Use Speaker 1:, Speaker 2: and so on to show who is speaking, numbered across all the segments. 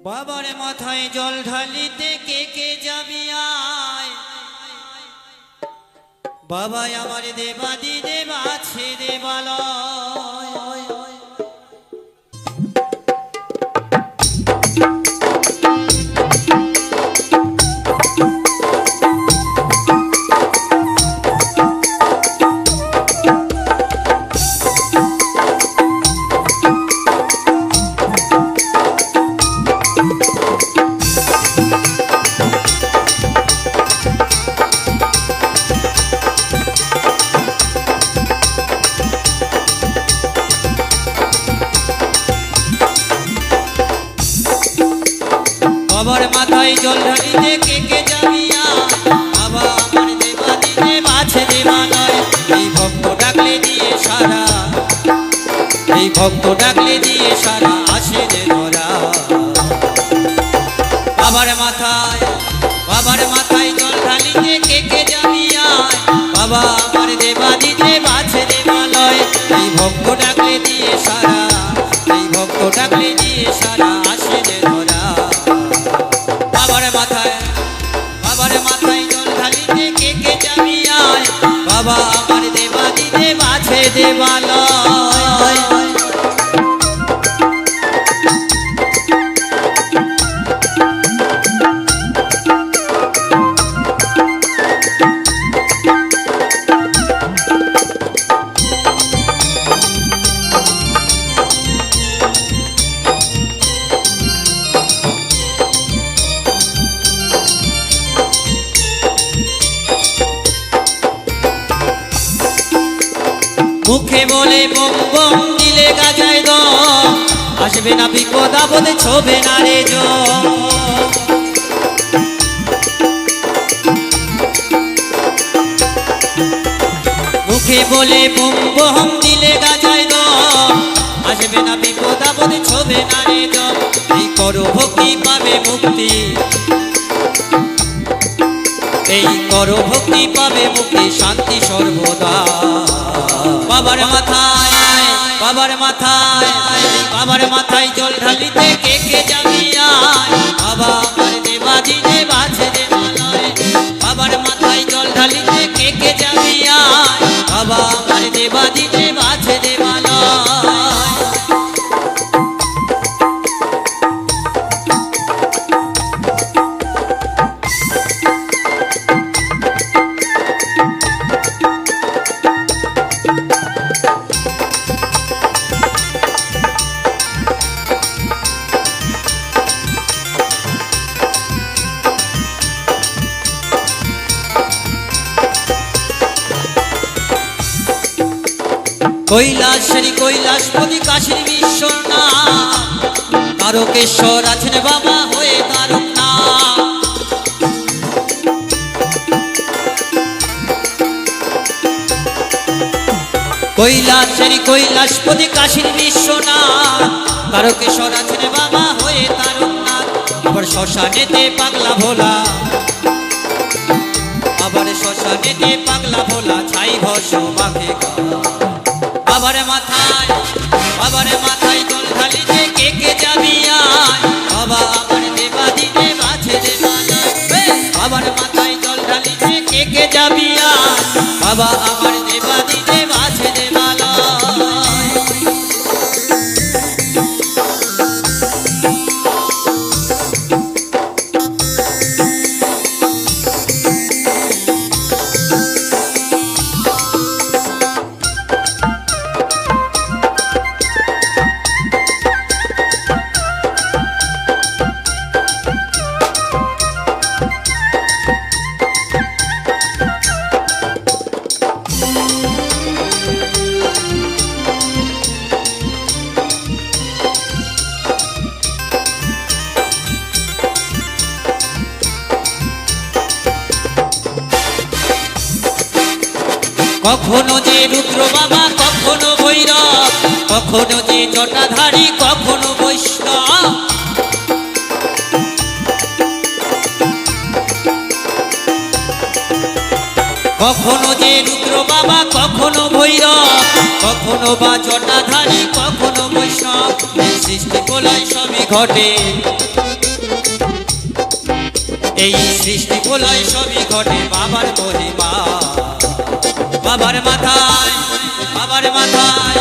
Speaker 1: বাবার মাথায় জল ঢালিতে কে কে যাবি আয়, বাবা আমার দেবাদি দেব আছে দেবালয়। বাবার মাথায় জল ঢালিতে কে কে যাবি আয়, বাবা আমার দেবাদি দেব আছে দেবালয়। এই ভক্ত ডাকলে দিয়ে সারা, এই ভক্ত ডাকলে দিয়ে সারা আসে রে ধরা। বাবার মাথায় জল ঢালিতে কে কে যাবি আয়, বাবা আমার দেবাদি দেব আছে দেবালয়। এই ভক্ত ডাকলে দিয়ে সারা, এই ভক্ত ডাকলে দিয়ে সারা আসে রে ধরা। বাবার মাথায় জল ঢালিতে কে কে যাবি আয়, বাবা আমার দেবাদি দেব আছে দেবালয়। মুখে বলে বম বম দিলে গাজায় দম, আসবে না বিপদ আপদে ছোবে না রে জম। মুখে বলে বম বম দিলে গাজায় দম, আসবে না বিপদ আপদে ছোবে না রে জম। এই করো ভক্তি পাবে মুক্তি, এই করো ভক্তি পাবে মুক্তি শান্তি সর্বদা। বাবার মাথায় জল ঢালিতে কে কে যাবি আয়, বাবা আমার দেবাদি দেব আছে দেবালয়। বাবার মাথায় জল ঢালিতে কে কে যাবি আয়, বাবা আমার দেবাদি দেব আছে দেবালয়। কৈলাসপতি কাশীর বিশ্বনাথ, তারকেশ্বর আছেন বাবা হয়ে তারকনাথ। কৈলাসপতি কাশীর বিশ্বনাথ, তারকেশ্বর আছেন বাবা হয়ে তারকনাথ। আবার শ্মশানেতে পাগলা ভোলা, আবার শ্মশানেতে পাগলা ভোলা ছাই ভস্ম মাখে গা। বাবার মাথায় জল ঢালিতে কে কে যাবি আয়, বাবা আমার দেবাদি দেব আছে দেবালয়। বাবার মাথায় জল ঢালিতে কে কে যাবি আয়, বাবা আমার দেবাদি দেব আছে দেবালয়। কখনো যে রুদ্র বাবা, কখনো ভৈরব, কখনো যে জটাধারী, কখনো বৈষ্ণব। কখনো যে রুদ্র বাবা, কখনো ভৈরব, কখনো বা জটাধারী, কখনো বৈষ্ণব। সৃষ্টি প্রলয় সবই ঘটে, এই সৃষ্টি প্রলয় সবই ঘটে বাবার মহিমা। বাবার মাথায় বাবার মাথায়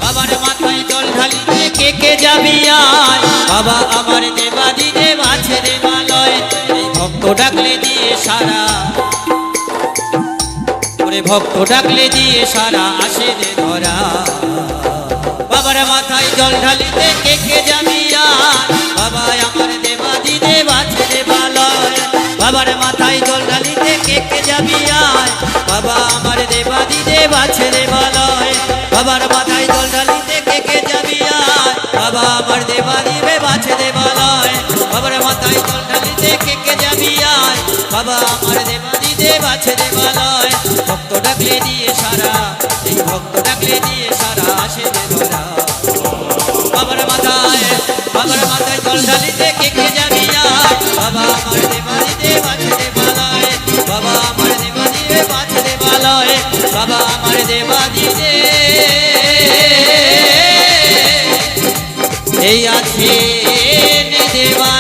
Speaker 1: বাবার মাথায় জল ঢালিতে কে কে যাবি আয়, বাবা আমার দেবাদি দেব আছে দেবালয়। এই ভক্ত ডাকলে দিয়ে সারা, ওরে ভক্ত ডাকলে দিয়ে সারা আসে রে ধরা। বাবার মাথায় জল ঢালিতে কে কে যাবি আয়, বাবা আমার দেবাদি দেব আছে দেবালয়। বাবার মাথায় জল ঢালিতে কে কে যাবি আয়, বাবা আমার দেবাদি দেব আছে দেবালয়। বাবার মাথায় জল ঢালিতে কে কে যাবি আয়, বাবা আমার দেবাদি দেব আছে দেবালয়। বাবার মাথায় জল ঢালিতে কে কে যাবি আয়, বাবা আমার দেবাদি দেব আছে দেবালয়। ভক্ত ডাকলে দিয়ে সারা, এই ভক্ত ডাকলে দিয়ে সারা আসে রে ধরা। বাবার মাথায় জল ঢালিতে কে কে যাবি আয়, বাবা আমার দেবাদি দেব আছে দেবালয়। বাবা আমার দেবাদি দেব আছে দেবালয়। বাবা আমার দেবাদি দেব এই আছে দেবালয়।